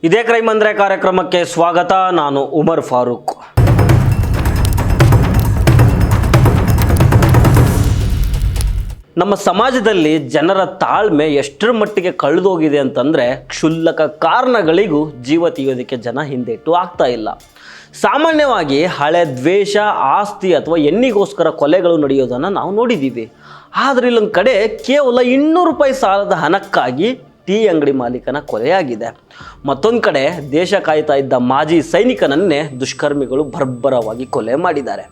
ಇದೇ ಕ್ರೈಮ್ ಅಂದ್ರೆ ಕಾರ್ಯಕ್ರಮಕ್ಕೆ ಸ್ವಾಗತ. ನಾನು ಉಮರ್ ಫಾರೂಕ್. ನಮ್ಮ ಸಮಾಜದಲ್ಲಿ ಜನರ ತಾಳ್ಮೆ ಎಷ್ಟರ ಮಟ್ಟಿಗೆ ಕಳೆದೋಗಿದೆ ಅಂತಂದರೆ ಕ್ಷುಲ್ಲಕ ಕಾರಣಗಳಿಗೂ ಜೀವ ತೆಗೆಯೋದಕ್ಕೆ ಜನ ಹಿಂದೇಟು ಆಗ್ತಾ ಇಲ್ಲ. ಸಾಮಾನ್ಯವಾಗಿ ಹಳೆ ದ್ವೇಷ, ಆಸ್ತಿ ಅಥವಾ ಎಣ್ಣಿಗೋಸ್ಕರ ಕೊಲೆಗಳು ನಡೆಯೋದನ್ನು ನಾವು ನೋಡಿದ್ದೀವಿ. ಆದರೆ ಇಲ್ಲೊಂದು ಕಡೆ ಕೇವಲ 200 ರೂಪಾಯಿ ಸಾಲದ ಹಣಕ್ಕಾಗಿ ಟೀ ಅಂಗಡಿ ಮಾಲೀಕನ ಕೊಲೆಯಾಗಿದೆ. ಮತ್ತೊಂದು ಕಡೆ ದೇಶ ಕಾಯ್ತಾ ಇದ್ದ ಮಾಜಿ ಸೈನಿಕನನ್ನೇ ದುಷ್ಕರ್ಮಿಗಳು ಬರ್ಬರವಾಗಿ ಕೊಲೆ ಮಾಡಿದ್ದಾರೆ.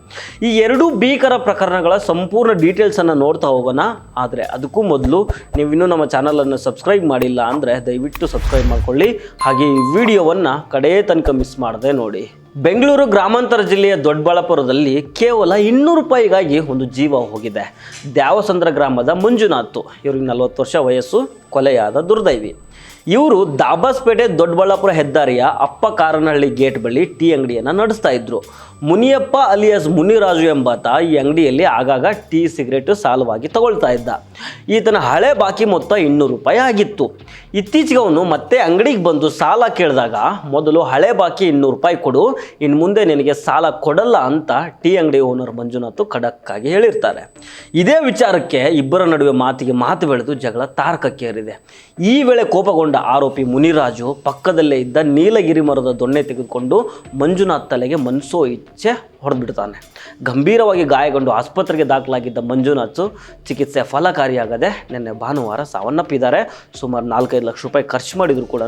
ಈ ಎರಡೂ ಭೀಕರ ಪ್ರಕರಣಗಳ ಸಂಪೂರ್ಣ ಡೀಟೇಲ್ಸನ್ನು ನೋಡ್ತಾ ಹೋಗೋಣ. ಆದರೆ ಅದಕ್ಕೂ ಮೊದಲು ನೀವಿನ್ನೂ ನಮ್ಮ ಚಾನಲನ್ನು ಸಬ್ಸ್ಕ್ರೈಬ್ ಮಾಡಿಲ್ಲ ಅಂದರೆ ದಯವಿಟ್ಟು ಸಬ್ಸ್ಕ್ರೈಬ್ ಮಾಡಿಕೊಳ್ಳಿ. ಹಾಗೆ ಈ ವಿಡಿಯೋವನ್ನು ಕಡೇ ತನಕ ಮಿಸ್ ಮಾಡದೆ ನೋಡಿ. ಬೆಂಗಳೂರು ಗ್ರಾಮಾಂತರ ಜಿಲ್ಲೆಯ ದೊಡ್ಡಬಳ್ಳಾಪುರದಲ್ಲಿ ಕೇವಲ 200 ರೂಪಾಯಿಗಾಗಿ ಒಂದು ಜೀವ ಹೋಗಿದೆ. ದ್ಯಾವಸಂದ್ರ ಗ್ರಾಮದ ಮಂಜುನಾಥ್, ಇವ್ರಿಗೆ 40 ವರ್ಷ ವಯಸ್ಸು, ಕೊಲೆಯಾದ ದುರ್ದೈವಿ. ಇವರು ದಾಬಾಸ್ಪೇಟೆ ದೊಡ್ಡಬಳ್ಳಾಪುರ ಹೆದ್ದಾರಿಯ ಅಪ್ಪ ಕಾರನಹಳ್ಳಿ ಗೇಟ್ ಬಳಿ ಟೀ ಅಂಗಡಿಯನ್ನು ನಡೆಸ್ತಾ ಇದ್ರು. ಮುನಿಯಪ್ಪ ಅಲಿಯಾಸ್ ಮುನಿರಾಜು ಎಂಬಾತ ಈ ಅಂಗಡಿಯಲ್ಲಿ ಆಗಾಗ ಟೀ, ಸಿಗರೇಟ್ ಸಾಲವಾಗಿ ತಗೊಳ್ತಾ ಇದ್ದ. ಈತನ ಹಳೆ ಬಾಕಿ ಮೊತ್ತ 200 ರೂಪಾಯಿ ಆಗಿತ್ತು. ಇತ್ತೀಚೆಗೆ ಅವನು ಮತ್ತೆ ಅಂಗಡಿಗೆ ಬಂದು ಸಾಲ ಕೇಳಿದಾಗ ಮೊದಲು ಹಳೆ ಬಾಕಿ 200 ರೂಪಾಯಿ ಕೊಡು, ಇನ್ನು ಮುಂದೆ ನಿನಗೆ ಸಾಲ ಕೊಡಲ್ಲ ಅಂತ ಟೀ ಅಂಗಡಿ ಓನರ್ ಮಂಜುನಾಥ್ ಖಡಕ್ಕಾಗಿ ಹೇಳಿರ್ತಾರೆ. ಇದೇ ವಿಚಾರಕ್ಕೆ ಇಬ್ಬರ ನಡುವೆ ಮಾತಿಗೆ ಮಾತು ಬೆಳೆದು ಜಗಳ ತಾರಕಕ್ಕೇರಿದೆ. ಈ ವೇಳೆ ಕೋಪಗೊಂಡ ಆರೋಪಿ ಮುನಿರಾಜು ಪಕ್ಕದಲ್ಲೇ ಇದ್ದ ನೀಲಗಿರಿ ಮರದ ದೊಣ್ಣೆ ತೆಗೆದುಕೊಂಡು ಮಂಜುನಾಥ್ ತಲೆಗೆ ಮನಸೋ ಇಚ್ಛೆ ಹೊಡೆದ್ಬಿಡ್ತಾನೆ. ಗಂಭೀರವಾಗಿ ಗಾಯಗೊಂಡು ಆಸ್ಪತ್ರೆಗೆ ದಾಖಲಾಗಿದ್ದ ಮಂಜುನಾಥ್ ಚಿಕಿತ್ಸೆ ಫಲಕಾರಿಯಾಗದೆ ನಿನ್ನೆ ಭಾನುವಾರ ಸಾವನ್ನಪ್ಪಿದ್ದಾರೆ. ಸುಮಾರು 4-5 ಲಕ್ಷ ರೂಪಾಯಿ ಖರ್ಚು ಮಾಡಿದ್ರು ಕೂಡ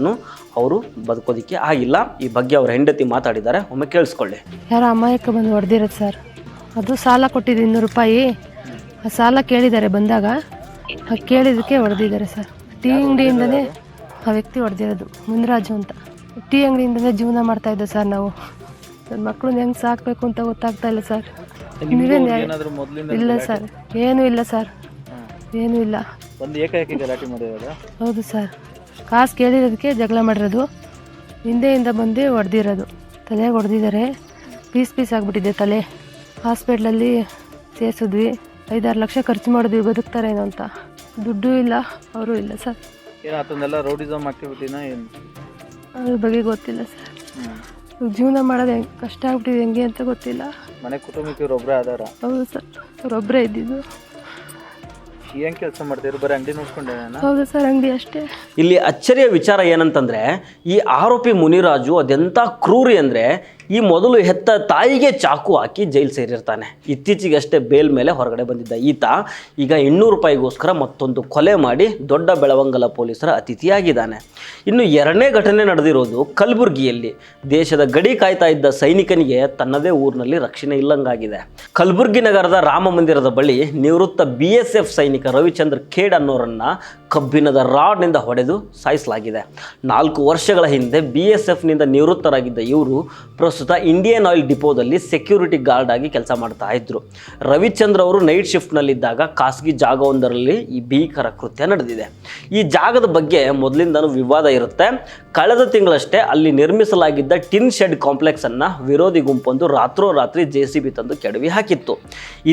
ಅವರು ಬದುಕೋದಿಕ್ಕೆ ಆಗಿಲ್ಲ. ಈ ಬಗ್ಗೆ ಅವರ ಹೆಂಡತಿ ಮಾತಾಡಿದ್ದಾರೆ, ಒಮ್ಮೆ ಕೇಳಿಸ್ಕೊಳ್ಳಿ. ಯಾರೋ ಅಮಾಯಕ ಬಂದು ಹೊಡೆದಿರೋದು ಸರ್. ಅದು ಸಾಲ ಕೊಟ್ಟಿದ್ದು 200 ರೂಪಾಯಿ. ಆ ಸಾಲ ಕೇಳಿದ್ದಾರೆ ಬಂದಾಗ, ಕೇಳಿದ್ದಕ್ಕೆ ಹೊಡೆದಿದ್ದಾರೆ ಸರ್. ಟೀ ಅಂಗಡಿಯಿಂದನೇ ಆ ವ್ಯಕ್ತಿ ಹೊಡೆದಿರೋದು, ಮುನಿರಾಜು ಅಂತ. ಟೀ ಅಂಗಡಿಯಿಂದನೇ ಜೀವನ ಮಾಡ್ತಾ ಇದ್ದೆ ಸರ್ ನಾವು. ನನ್ನ ಮಕ್ಕಳನ್ನ ಹೆಂಗೆ ಸಾಕಬೇಕು ಅಂತ ಗೊತ್ತಾಗ್ತಾ ಇಲ್ಲ ಸರ್. ಇಲ್ಲ ಸರ್, ಏನೂ ಇಲ್ಲ ಸರ್, ಏನೂ ಇಲ್ಲ. ಹೌದು ಸರ್, ಕಾಸು ಕೇಳಿರೋದಕ್ಕೆ ಜಗಳ ಮಾಡಿರೋದು. ಹಿಂದೆಯಿಂದ ಬಂದು ಹೊಡೆದಿರೋದು, ತಲೆಗೆ ಹೊಡೆದಿದ್ದಾರೆ. ಪೀಸ್ ಆಗಿಬಿಟ್ಟಿದೆ ತಲೆ. ಹಾಸ್ಪಿಟ್ಲಲ್ಲಿ ಸೇರಿಸಿದ್ವಿ. 5-6 ಲಕ್ಷ ಖರ್ಚು ಮಾಡಿದ್ವಿ ಬದುಕ್ತಾರೇನೋ ಅಂತ. ದುಡ್ಡು ಇಲ್ಲ, ಅವರು ಇಲ್ಲ ಸರ್. ಅದ್ರ ಬಗ್ಗೆ ಗೊತ್ತಿಲ್ಲ ಸರ್. ಜೀವನ ಮಾಡೋದು ಹೆಂಗೆ ಕಷ್ಟ ಆಗ್ಬಿಟ್ಟಿದೆ, ಹೆಂಗೆ ಅಂತ ಗೊತ್ತಿಲ್ಲ. ಮನೆ ಕುಟುಂಬಕ್ಕೆ ಒಬ್ಬರೇ ಆಧಾರ. ಹೌದು ಸರ್, ಅವರೊಬ್ಬರೇ ಇದ್ದಿದ್ದು. ಏನು ಕೆಲಸ ಮಾಡ್ತೀರಿ? ಬರೀ ಅಂಗಡಿ ನೋಡ್ಕೊಂಡೆ? ಹೌದು ಸರ್, ಅಂಗಡಿ ಅಷ್ಟೇ. ಇಲ್ಲಿ ಅಚ್ಚರಿಯ ವಿಚಾರ ಏನಂತಂದರೆ, ಈ ಆರೋಪಿ ಮುನಿರಾಜು ಅದೆಂಥ ಕ್ರೂರಿ ಅಂದರೆ ಈ ಮೊದಲು ಹೆತ್ತ ತಾಯಿಗೆ ಚಾಕು ಹಾಕಿ ಜೈಲು ಸೇರಿರ್ತಾನೆ. ಇತ್ತೀಚೆಗಷ್ಟೇ ಬೇಲ್ ಮೇಲೆ ಹೊರಗಡೆ ಬಂದಿದ್ದ ಈತ ಈಗ 200 ರೂಪಾಯಿಗೋಸ್ಕರ ಮತ್ತೊಂದು ಕೊಲೆ ಮಾಡಿ ದೊಡ್ಡ ಬೆಳವಂಗಲ ಪೊಲೀಸರ ಅತಿಥಿಯಾಗಿದ್ದಾನೆ. ಇನ್ನು 2ನೇ ಘಟನೆ ನಡೆದಿರೋದು ಕಲಬುರಗಿಯಲ್ಲಿ. ದೇಶದ ಗಡಿ ಕಾಯ್ತಾ ಇದ್ದ ಸೈನಿಕನಿಗೆ ತನ್ನದೇ ಊರಿನಲ್ಲಿ ರಕ್ಷಣೆ ಇಲ್ಲಂಗಾಗಿದೆ. ಕಲಬುರಗಿ ನಗರದ ರಾಮ ಮಂದಿರದ ಬಳಿ ನಿವೃತ್ತ BSF ಸೈನಿಕ ರವಿಚಂದ್ರ ಖೇಡ್ ಅನ್ನೋರನ್ನ ಕಬ್ಬಿಣದ ರಾಡ್ನಿಂದ ಹೊಡೆದು ಸಾಯಿಸಲಾಗಿದೆ. 4 ವರ್ಷಗಳ ಹಿಂದೆ BSFನಿಂದ ನಿವೃತ್ತರಾಗಿದ್ದ ಇವರು ಪ್ರಸ್ತುತ ಇಂಡಿಯನ್ ಆಯಿಲ್ ಡಿಪೋದಲ್ಲಿ ಸೆಕ್ಯೂರಿಟಿ ಗಾರ್ಡ್ ಆಗಿ ಕೆಲಸ ಮಾಡ್ತಾ ಇದ್ರು. ರವಿಚಂದ್ರ ಅವರು ನೈಟ್ ಶಿಫ್ಟ್ನಲ್ಲಿದ್ದಾಗ ಖಾಸಗಿ ಜಾಗವೊಂದರಲ್ಲಿ ಈ ಭೀಕರ ಕೃತ್ಯ ನಡೆದಿದೆ. ಈ ಜಾಗದ ಬಗ್ಗೆ ಮೊದಲಿಂದನೂ ವಿವಾದ ಇರುತ್ತೆ. ಕಳೆದ ತಿಂಗಳಷ್ಟೇ ಅಲ್ಲಿ ನಿರ್ಮಿಸಲಾಗಿದ್ದ ಟಿನ್ ಶೆಡ್ ಕಾಂಪ್ಲೆಕ್ಸ್ ಅನ್ನ ವಿರೋಧಿ ಗುಂಪೊಂದು ರಾತ್ರೋರಾತ್ರಿ JCB ತಂದು ಕೆಡವಿ ಹಾಕಿತ್ತು.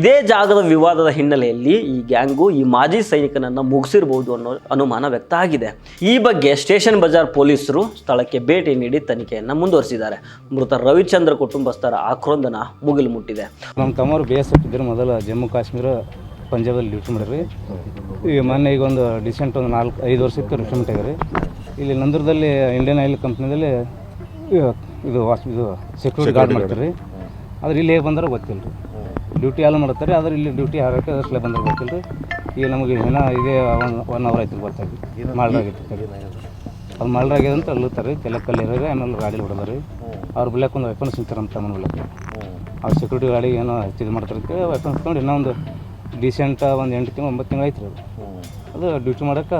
ಇದೇ ಜಾಗದ ವಿವಾದದ ಹಿನ್ನೆಲೆಯಲ್ಲಿ ಈ ಗ್ಯಾಂಗು ಈ ಮಾಜಿ ಸೈನಿಕನನ್ನ ಮುಗಿಸಿರಬಹುದು ಅನ್ನೋ ಅನುಮಾನ ವ್ಯಕ್ತ ಆಗಿದೆ. ಈ ಬಗ್ಗೆ ಸ್ಟೇಷನ್ ಬಜಾರ್ ಪೊಲೀಸರು ಸ್ಥಳಕ್ಕೆ ಭೇಟಿ ನೀಡಿ ತನಿಖೆಯನ್ನು ಮುಂದುವರಿಸಿದ್ದಾರೆ. ಮೃತ ರವಿಚಂದ್ರ ಕುಟುಂಬಸ್ಥರ ಆಕ್ರಂದನ ಮುಗಿಲು ಮುಟ್ಟಿದೆ. ನಮ್ಮ ತಮ್ಮರು BSF ಇದ್ದರು. ಮೊದಲು ಜಮ್ಮು ಕಾಶ್ಮೀರ, ಪಂಜಾಬಲ್ಲಿ ಡ್ಯೂಟಿ ಮಾಡಿರಿ. ಈಗ ಮೊನ್ನೆ ಈಗ ಒಂದು ಡಿಸೆಂಟ್ ಒಂದು 4-5 ವರ್ಷಕ್ಕೆ ರಿಟೈರ್ಮೆಂಟ್ ಆಗ್ಯಾರಿ. ಇಲ್ಲಿ ನಂದೂರದಲ್ಲಿ ಇಂಡಿಯನ್ ಆಯಿಲ್ ಕಂಪ್ನಿದಲ್ಲಿ ಇದು ಸೆಕ್ಯೂರಿಟಿ ಗಾರ್ಡ್ ಮಾಡ್ತಾರೆ. ಆದ್ರೆ ಇಲ್ಲಿ ಹೇಗೆ ಬಂದ್ರೆ ಗೊತ್ತಿಲ್ಲ ರೀ. ಡ್ಯೂಟಿ ಎಲ್ಲ ಮಾಡ್ತಾರೆ, ಆದ್ರೆ ಇಲ್ಲಿ ಡ್ಯೂಟಿ ಯಾರಕ್ಕೆ ಅದರಲ್ಲೇ ಬಂದ್ರೆ ಗೊತ್ತಿಲ್ಲ ರೀ. ಈಗ ನಮಗೆ ಏನೋ ಇದೇ 1 ಅವರ್ ಆಯ್ತು ಗೊತ್ತಾಗಿ ಮಾಡ್ರಾಗಿತ್ತು. ಅದು ಮಾಡ್ರಾಗ್ಯದ ಅಂತ ಅಲ್ಲುತ್ತಾರೆ. ತೆಲಕ್ಕಲ್ಲಿ ಇರೋದು ಆಮೇಲೆ ಗಾಡಿ ಹೊಡೆದಾರೆ. ಅವ್ರು ಬಿಲ್ಲಕ್ಕೆ ಒಂದು ವೆಪನ್ಸ್ ನಿಂತಾರೆ ನಮ್ಮ ತಮ್ಮನ ಬಿಲ್ಲಕ್ಕೆ. ಅವ್ರು ಸೆಕ್ಯೂರಿಟಿ ಗಾಡಿ ಏನೋ ಇದು ಮಾಡ್ತಾರೆ, ವೆಪನ್ಸ್ ತೊಗೊಂಡು ಇನ್ನೂ ಒಂದು ಡಿಸೆಂಟ್ ಒಂದು 8 ತಿಂಗಳು 9 ತಿಂಗಳು ಆಯ್ತು ರೀ. ಅದು ಡ್ಯೂಟಿ ಮಾಡೋಕೆ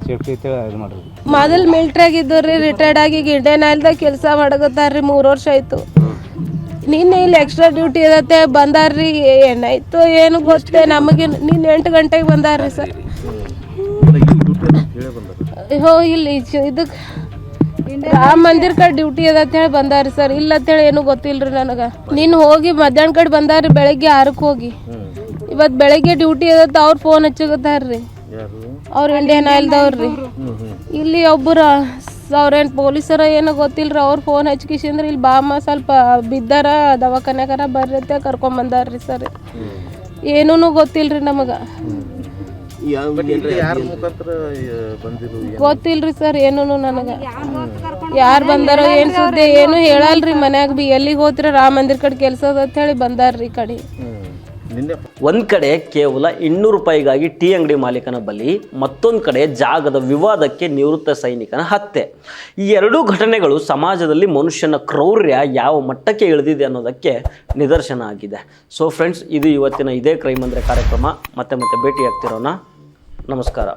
ಸೇಫ್ಟಿ ಐತೆ ಇದು ಮಾಡ್ರಿ. ಮೊದಲು ಮಿಲ್ಟ್ರಿಯಾಗಿದ್ದು ರೀ, ರಿಟೈರ್ಡ್ ಆಗಿ ಇಂಡಿಯನ್ ಆಯಿಲ್ದಾಗ ಕೆಲಸ ಮಾಡಕತ್ತಾರ್ರಿ. 3 ವರ್ಷ ಆಯಿತು. ನಿನ್ನೆ ಇಲ್ಲಿ ಎಕ್ಸ್ಟ್ರಾ ಡ್ಯೂಟಿ ಇರತ್ತೆ ಬಂದಾರ್ರಿ. ಏನಾಯ್ತು ಏನು ಗೊತ್ತೇ ನಮಗೆ. ನಿನ್ನ 8 ಗಂಟೆಗೆ ಬಂದಾರ್ರಿ ಸರ್. ಇಲ್ಲಿ ಇದಕ್ಕೆ ರಾಮ ಮಂದಿರ ಕಡೆ ಡ್ಯೂಟಿ ಅದ ಅಂತ ಹೇಳಿ ಬಂದಾರಿ ಸರ್. ಇಲ್ಲ ಅಂತೇಳಿ ಏನು ಗೊತ್ತಿಲ್ರಿ ನನಗೆ. ನೀನು ಹೋಗಿ ಮಧ್ಯಾಹ್ನ ಕಡೆ ಬಂದಾರಿ, ಬೆಳಗ್ಗೆ 6ಕ್ಕೆ ಹೋಗಿ. ಇವತ್ತು ಬೆಳಗ್ಗೆ ಡ್ಯೂಟಿ ಅದ ಅವ್ರು ಫೋನ್ ಹಚ್ಚಕತ್ತಾರ್ರಿ. ಅವ್ರು ಇಂಡಿಯನ್ ಆಯಿಲ್ದವ್ರಿ. ಇಲ್ಲಿ ಒಬ್ಬರು ಅವ್ರೇನು ಪೊಲೀಸರ ಏನೋ ಗೊತ್ತಿಲ್ರಿ, ಅವ್ರು ಫೋನ್ ಹಚ್ಕಿಸಿಂದ್ರೆ ಇಲ್ಲಿ ಬಾಮ್ಮ ಸ್ವಲ್ಪ ಬಿದ್ದಾರ ದವಾಖಾನ್ಯಾಗಾರ ಬರ್ರಿ ಅಂತ ಕರ್ಕೊಂಬಂದಾರ್ರಿ ಸರ್. ಏನೂ ಗೊತ್ತಿಲ್ರಿ ನಮಗೆ, ಗೊತ್ತಿಲ್ರಿ ಸರ್ ಏನೂ ನನಗೆ. ಯಾರು ಬಂದಾರೋ ಏನು ಸುದ್ದಿ ಏನು ಹೇಳಲ್ರಿ. ಮನ್ಯಾಗ ಬಿ ಎಲ್ಲಿಗೆ ಹೋಗ್ತೀರ ರಾಮ ಮಂದಿರ ಕಡೆ ಕೆಲಸ ಅದ ಅಂತ ಹೇಳಿ ಬಂದಾರ್ರಿ ಈ ಕಡೆ. ಒಂದು ಕಡೆ ಕೇವಲ 200 ರೂಪಾಯಿಗಾಗಿ ಟೀ ಅಂಗಡಿ ಮಾಲೀಕನ ಬಲಿ, ಮತ್ತೊಂದು ಕಡೆ ಜಾಗದ ವಿವಾದಕ್ಕೆ ನಿವೃತ್ತ ಸೈನಿಕನ ಹತ್ಯೆ. ಈ ಎರಡೂ ಘಟನೆಗಳು ಸಮಾಜದಲ್ಲಿ ಮನುಷ್ಯನ ಕ್ರೌರ್ಯ ಯಾವ ಮಟ್ಟಕ್ಕೆ ಇಳಿದಿದೆ ಅನ್ನೋದಕ್ಕೆ ನಿದರ್ಶನ ಆಗಿದೆ. ಸೊ ಫ್ರೆಂಡ್ಸ್, ಇದು ಇವತ್ತಿನ ಇದೇ ಕ್ರೈಮ್ ಅಂದರೆ ಕಾರ್ಯಕ್ರಮ. ಮತ್ತೆ ಭೇಟಿಯಾಗ್ತಿರೋಣ. ನಮಸ್ಕಾರ.